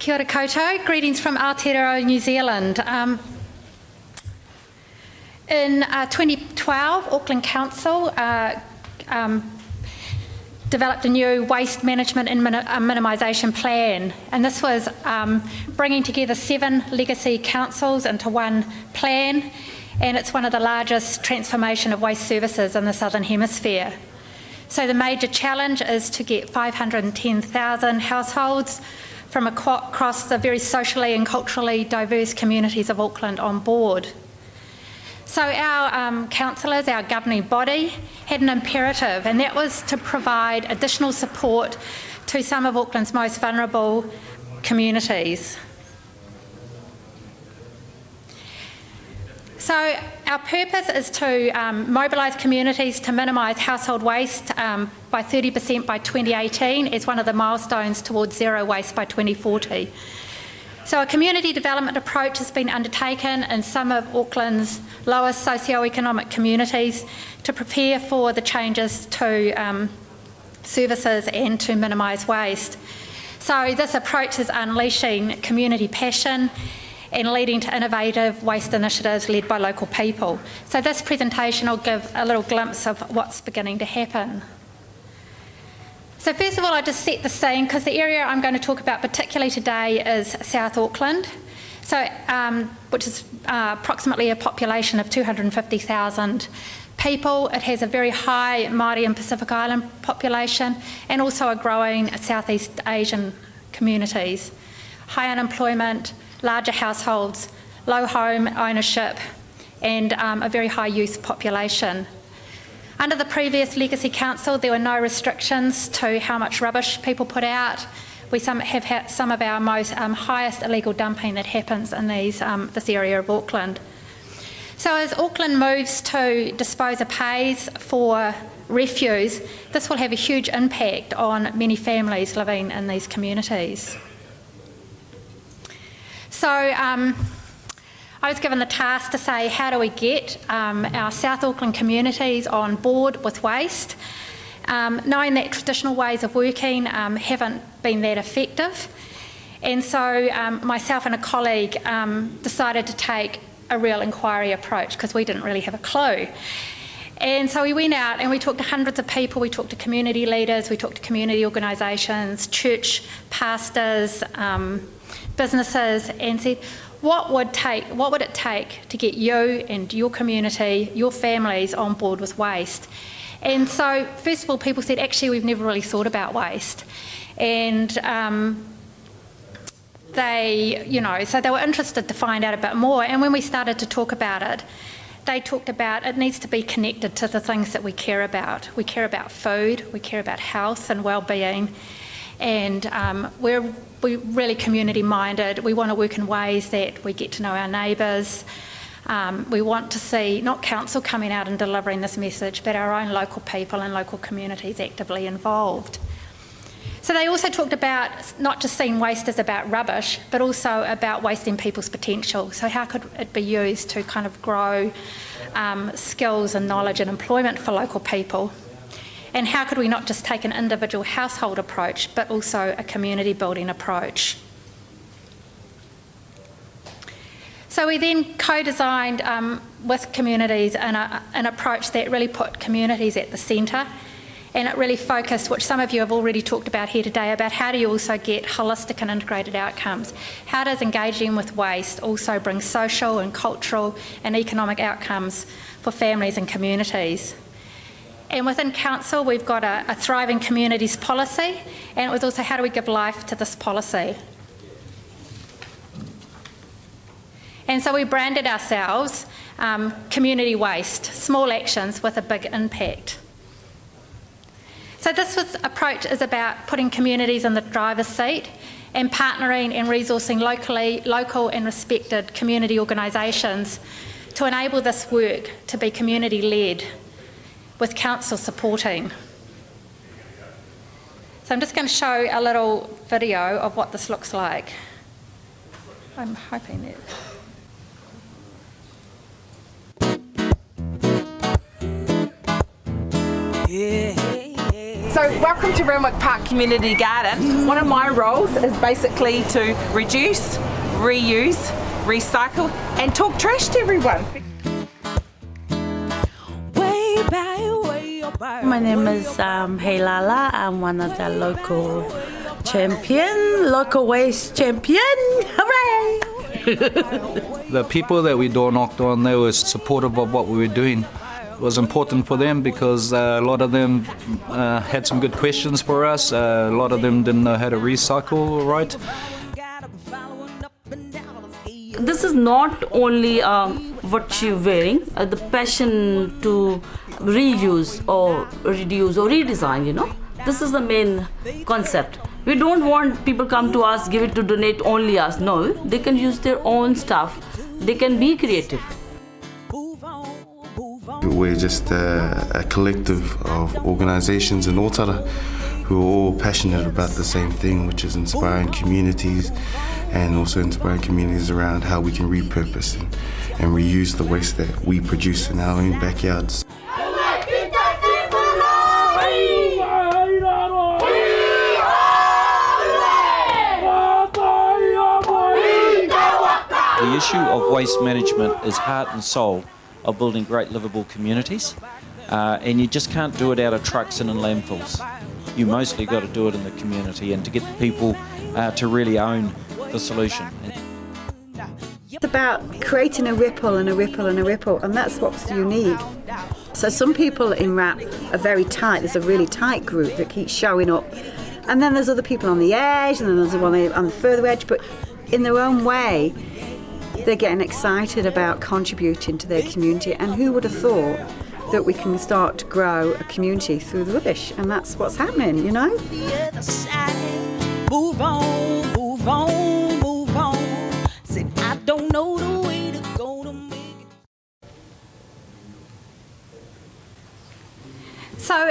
Kia ora koutou, greetings from Aotearoa, New Zealand. In 2012, Auckland Council developed a new waste management and minimisation plan, and this was bringing together 7 legacy councils into one plan, and it's one of the largest transformation of waste services in the Southern Hemisphere. So the major challenge is to get 510,000 households from across the very socially and culturally diverse communities of Auckland on board. So our councillors, our governing body, had an imperative, and that was to provide additional support to some of Auckland's most vulnerable communities. So our purpose is to mobilise communities to minimise household waste by 30% by 2018 as one of the milestones towards zero waste by 2040. So a community development approach has been undertaken in some of Auckland's lowest socio-economic communities to prepare for the changes to services and to minimise waste. So this approach is unleashing community passion and leading to innovative waste initiatives led by local people. So this presentation will give a little glimpse of what's beginning to happen. So first of all, I just set the scene because the area I'm going to talk about particularly today is South Auckland, so which is approximately a population of 250,000 people. It has a very high Māori and Pacific Island population and also a growing Southeast Asian communities. High unemployment, larger households, low home ownership, and a very high youth population. Under the previous Legacy Council, there were no restrictions to how much rubbish people put out. We have had some of our most highest illegal dumping that happens in this area of Auckland. So as Auckland moves to disposer pays for refuse, this will have a huge impact on many families living in these communities. So I was given the task to say, how do we get our South Auckland communities on board with waste, knowing that traditional ways of working haven't been that effective. And so myself and a colleague decided to take a real inquiry approach because we didn't really have a clue. And so we went out and we talked to hundreds of people. We talked to community leaders, we talked to community organisations, church pastors, businesses, and said, what would it take to get you and your community, your families on board with waste? And so first of all, people said, actually, we've never really thought about waste. And so they were interested to find out a bit more. And when we started to talk about it, they talked about it needs to be connected to the things that we care about. We care about food, we care about health and well-being, and we're really community-minded. We want to work in ways that we get to know our neighbours. We want to see not council coming out and delivering this message, but our own local people and local communities actively involved. So they also talked about not just seeing waste as about rubbish, but also about wasting people's potential. So how could it be used to kind of grow skills and knowledge and employment for local people? And how could we not just take an individual household approach, but also a community building approach? So we then co-designed with communities an approach that really put communities at the centre, and it really focused, which some of you have already talked about here today, about how do you also get holistic and integrated outcomes? How does engaging with waste also bring social and cultural and economic outcomes for families and communities? And within council, we've got a thriving communities policy, and it was also how do we give life to this policy? And so we branded ourselves community waste, small actions with a big impact. So this approach is about putting communities in the driver's seat and partnering and resourcing local and respected community organisations to enable this work to be community-led, with council supporting. So I'm just going to show a little video of what this looks like. I'm hoping that... Yeah. So welcome to Randwick Park Community Garden. One of my roles is basically to reduce, reuse, recycle and talk trash to everyone. My name is Halala. I'm one of the local waste champion. Hooray! The people that we door knocked on, they were supportive of what we were doing. It was important for them because a lot of them had some good questions for us. A lot of them didn't know how to recycle right. This is not only what you're wearing, the passion to reuse or reduce or redesign, you know. This is the main concept. We don't want people come to us, give it to donate only us. No, they can use their own stuff. They can be creative. We're just a collective of organisations in Otara who are all passionate about the same thing, which is inspiring communities and also inspiring communities around how we can repurpose and reuse the waste that we produce in our own backyards. The issue of waste management is heart and soul of building great livable communities, and you just can't do it out of trucks and in landfills. You mostly got to do it in the community and to get people to really own the solution. It's about creating a ripple and a ripple and a ripple, and that's what's unique. So some people in rap are very tight. There's a really tight group that keeps showing up, and then there's other people on the edge, and then there's one on the further edge, but in their own way they're getting excited about contributing to their community. And who would have thought that we can start to grow a community through the rubbish? And that's what's happening, you know. Move on, move on, move on. Said I don't know the way to go to make it. So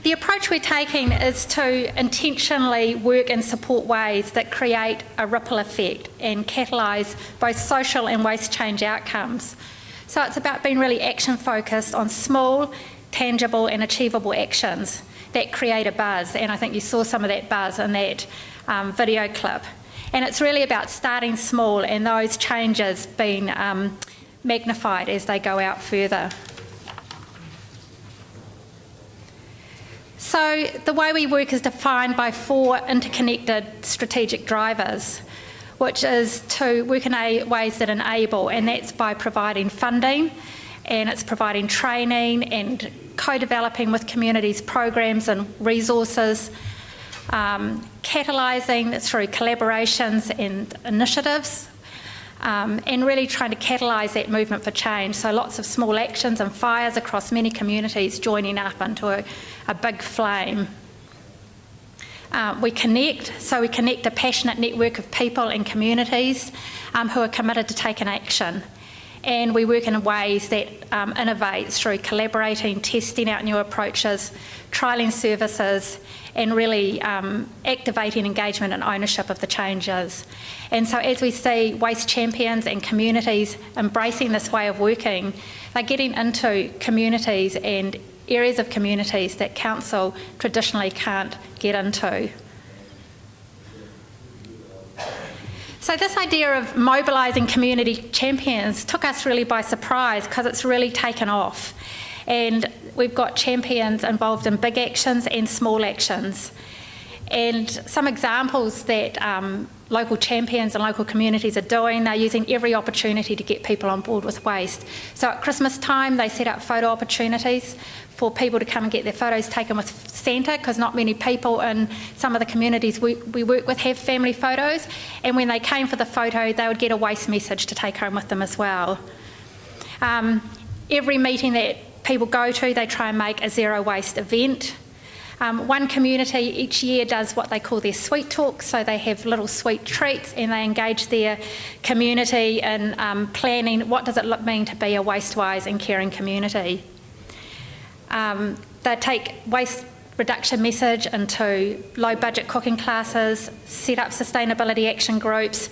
the approach we're taking is to intentionally work and support ways that create a ripple effect and catalyse both social and waste change outcomes. So it's about being really action focused on small, tangible and achievable actions that create a buzz, and I think you saw some of that buzz in that video clip. And it's really about starting small and those changes being magnified as they go out further. So the way we work is defined by 4 interconnected strategic drivers, which is to work in ways that enable, and that's by providing funding, and it's providing training and co-developing with communities programs and resources, catalysing through collaborations and initiatives, and really trying to catalyse that movement for change. So lots of small actions and fires across many communities joining up into a big flame. We connect a passionate network of people and communities who are committed to taking action. And we work in ways that innovate through collaborating, testing out new approaches, trialling services, and really activating engagement and ownership of the changes. And so as we see waste champions and communities embracing this way of working, they're getting into communities and areas of communities that council traditionally can't get into. So this idea of mobilising community champions took us really by surprise because it's really taken off. And we've got champions involved in big actions and small actions. And some examples that local champions and local communities are doing, they're using every opportunity to get people on board with waste. So at Christmas time, they set up photo opportunities for people to come and get their photos taken with Santa, because not many people in some of the communities we work with have family photos. And when they came for the photo, they would get a waste message to take home with them as well. Every meeting that people go to, they try and make a zero waste event. One community each year does what they call their sweet talks, so they have little sweet treats and they engage their community in planning what does it mean to be a waste-wise and caring community. They take waste reduction message into low-budget cooking classes, set up sustainability action groups,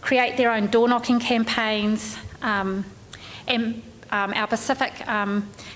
create their own door-knocking campaigns, and our Pacific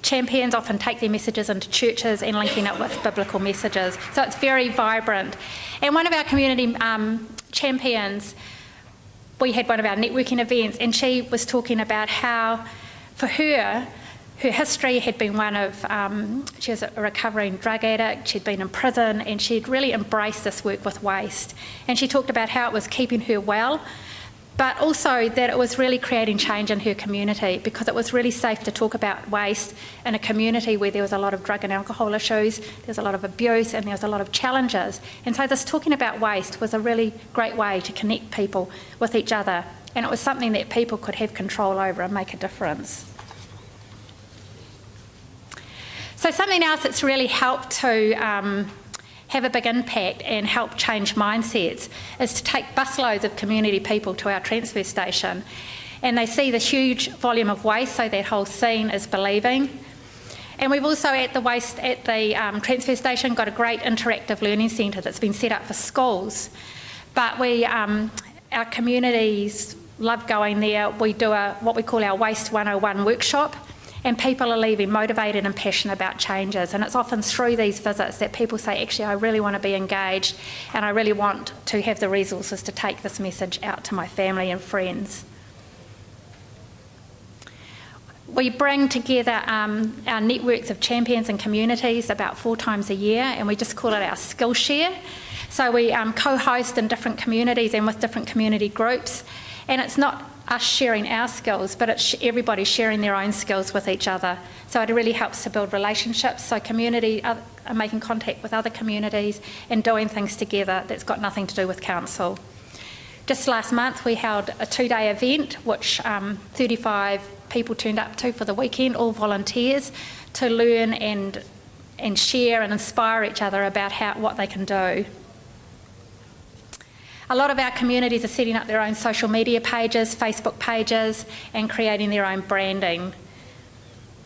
champions often take their messages into churches and linking it with biblical messages. So it's very vibrant. And one of our community champions, we had one of our networking events, and she was talking about how, for her history had been one of, she was a recovering drug addict, she'd been in prison, and she'd really embraced this work with waste. And she talked about how it was keeping her well, but also that it was really creating change in her community, because it was really safe to talk about waste in a community where there was a lot of drug and alcohol issues, there was a lot of abuse, and there was a lot of challenges. And so this talking about waste was a really great way to connect people with each other, and it was something that people could have control over and make a difference. So something else that's really helped to have a big impact and help change mindsets is to take busloads of community people to our transfer station, and they see the huge volume of waste, so that whole scene is believing. And we've also at the transfer station got a great interactive learning centre that's been set up for schools, but our communities love going there. We do what we call our Waste 101 workshop, and people are leaving motivated and passionate about changes. And it's often through these visits that people say, actually, I really want to be engaged, and I really want to have the resources to take this message out to my family and friends. We bring together our networks of champions and communities about 4 times a year, and we just call it our skill share. So we co-host in different communities and with different community groups, and it's not us sharing our skills, but it's everybody sharing their own skills with each other. So it really helps to build relationships, so community are making contact with other communities and doing things together that's got nothing to do with council. Just last month we held a 2-day event which 35 people turned up to for the weekend, all volunteers, to learn and share and inspire each other about what they can do. A lot of our communities are setting up their own social media pages, Facebook pages, and creating their own branding.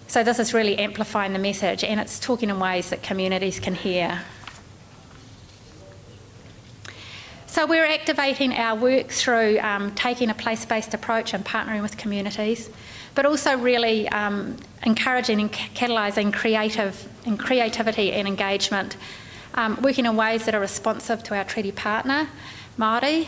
So this is really amplifying the message, and it's talking in ways that communities can hear. So we're activating our work through taking a place-based approach and partnering with communities, but also really encouraging and catalysing creativity and engagement, working in ways that are responsive to our treaty partner, Māori,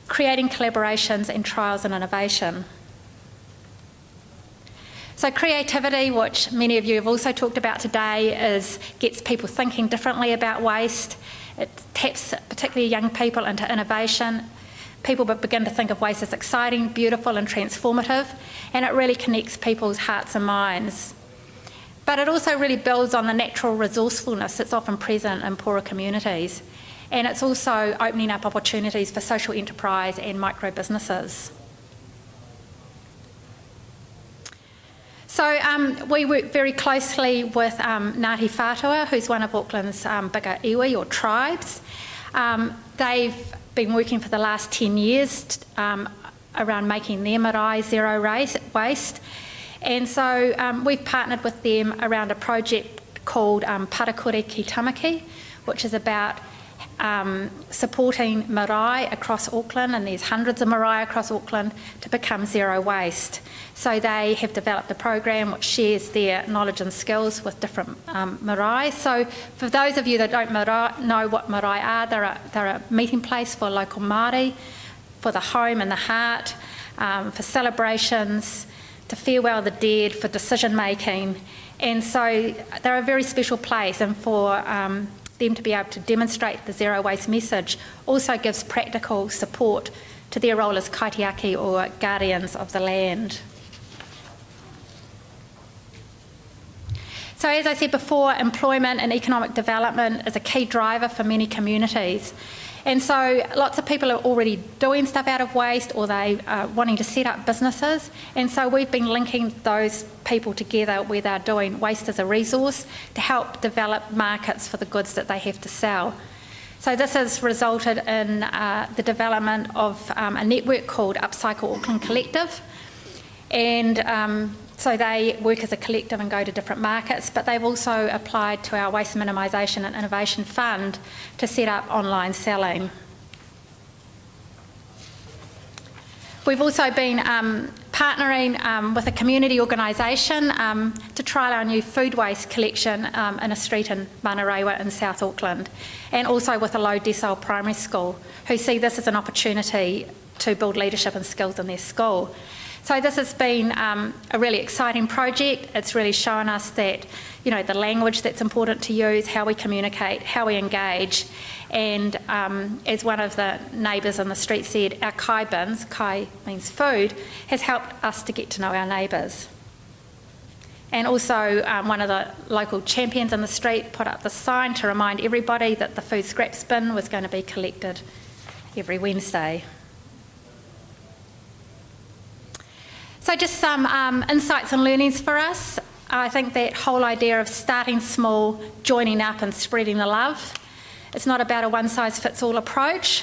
creating collaborations and trials and innovation. So creativity, which many of you have also talked about today, gets people thinking differently about waste. It taps particularly young people into innovation. People begin to think of waste as exciting, beautiful and transformative, and it really connects people's hearts and minds. But it also really builds on the natural resourcefulness that's often present in poorer communities. And it's also opening up opportunities for social enterprise and micro businesses. So we work very closely with Ngāti Whātua, who's one of Auckland's bigger iwi or tribes. They've been working for the last 10 years around making their marae zero waste. And so we've partnered with them around a project called Parakore ki Tamaki, which is about supporting marae across Auckland, and there's hundreds of marae across Auckland, to become zero waste. So they have developed a program which shares their knowledge and skills with different marae. So for those of you that don't know what marae are, they're a meeting place for local Māori, for the home and the heart, for celebrations, to farewell the dead, for decision making. And so they're a very special place, and for them to be able to demonstrate the zero waste message also gives practical support to their role as kaitiaki or guardians of the land. So as I said before, employment and economic development is a key driver for many communities. And so lots of people are already doing stuff out of waste, or they are wanting to set up businesses. And so we've been linking those people together where they're doing waste as a resource to help develop markets for the goods that they have to sell. So this has resulted in the development of a network called Upcycle Auckland Collective. And so they work as a collective and go to different markets, but they've also applied to our Waste Minimisation and Innovation Fund to set up online selling. We've also been partnering with a community organisation to trial our new food waste collection in a street in Manarewa in South Auckland, and also with a low decile primary school who see this as an opportunity to build leadership and skills in their school. So this has been a really exciting project. It's really shown us that, you know, the language that's important to use, how we communicate, how we engage, and as one of the neighbours on the street said, our kai bins, kai means food, has helped us to get to know our neighbours. And also one of the local champions in the street put up the sign to remind everybody that the food scraps bin was going to be collected every Wednesday. So just some insights and learnings for us. I think that whole idea of starting small, joining up and spreading the love. It's not about a one-size-fits-all approach.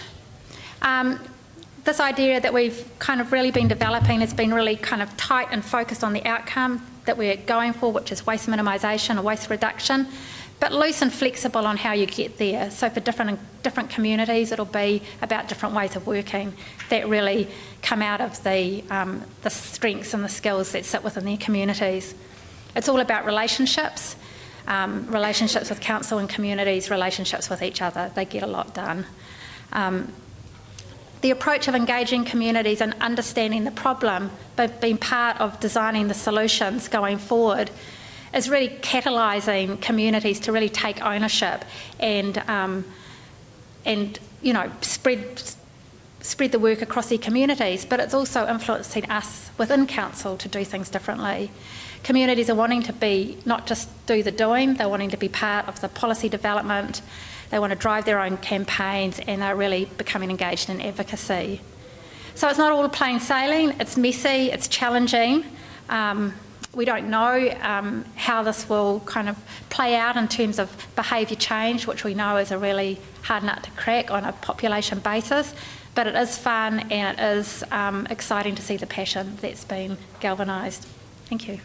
This idea that we've kind of really been developing has been really kind of tight and focused on the outcome that we're going for, which is waste minimisation or waste reduction, but loose and flexible on how you get there. So for different communities, it'll be about different ways of working that really come out of the strengths and the skills that sit within their communities. It's all about relationships, relationships with council and communities, relationships with each other. They get a lot done. The approach of engaging communities and understanding the problem, but being part of designing the solutions going forward, is really catalysing communities to really take ownership and you know, spread the work across their communities, but it's also influencing us within council to do things differently. Communities are wanting to be, not just do the doing, they're wanting to be part of the policy development, they want to drive their own campaigns, and they're really becoming engaged in advocacy. So it's not all plain sailing, it's messy, it's challenging. We don't know how this will kind of play out in terms of behaviour change, which we know is a really hard nut to crack on a population basis, but it is fun and it is exciting to see the passion that's been galvanised. Thank you.